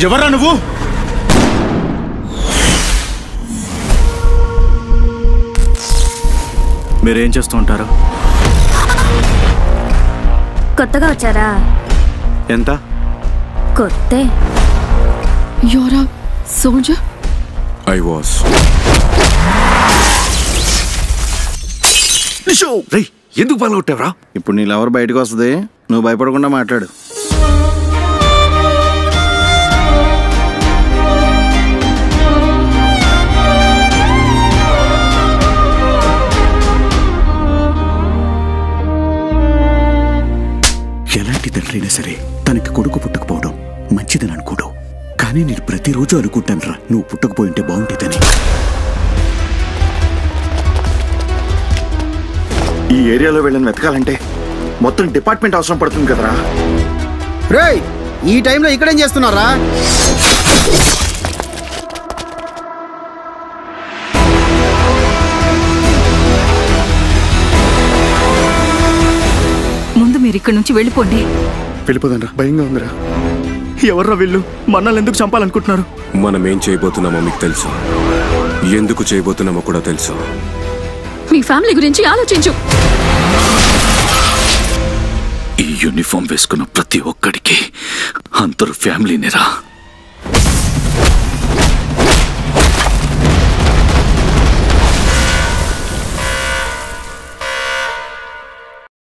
ఎవరా నువ్వు? మీరేం చేస్తూ ఉంటారు? కొత్తగా వచ్చారా? ఎంత? కొత్తే. You're a soldier? I was. రేయ్, ఎందుకు పగలగొట్టావురా? ఇప్పుడు నీ లవర్ బయటకు వస్తుంది, నువ్వు భయపడకుండా మాట్లాడు. ఎలాంటి తండ్రైనా సరే తనకి కొడుకు పుట్టకపోవడం మంచిదని అనుకోడు. కానీ నేను ప్రతిరోజు అనుకుంటానురా, నువ్వు పుట్టకపోయింటే బాగుండేదని. ఈ ఏరియాలో వెళ్ళని వెతకాలంటే మొత్తం డిపార్ట్మెంట్ అవసరం పడుతుంది కదరా. రేయ్, ఈ టైంలో ఇక్కడేం చేస్తున్నారా? ముందు మీరు ఇక్కడి నుంచి వెళ్ళిపోండి. వెళ్ళిపోదాన్రా, భయంగా ఉందిరా. ఎవర్రా వీళ్ళు? మనల్ని ఎందుకు చంపాలనుకుంటున్నారు? మనం ఏం చేయబోతున్నామో మీకు తెలుసు, ఎందుకు చేయబోతున్నామో కూడా తెలుసు. మీ ఫ్యామిలీ గురించి ఆలోచించు. ఈ యూనిఫామ్ వేసుకున్న ప్రతి ఒక్కడికి అందరూ ఫ్యామిలీనేరా.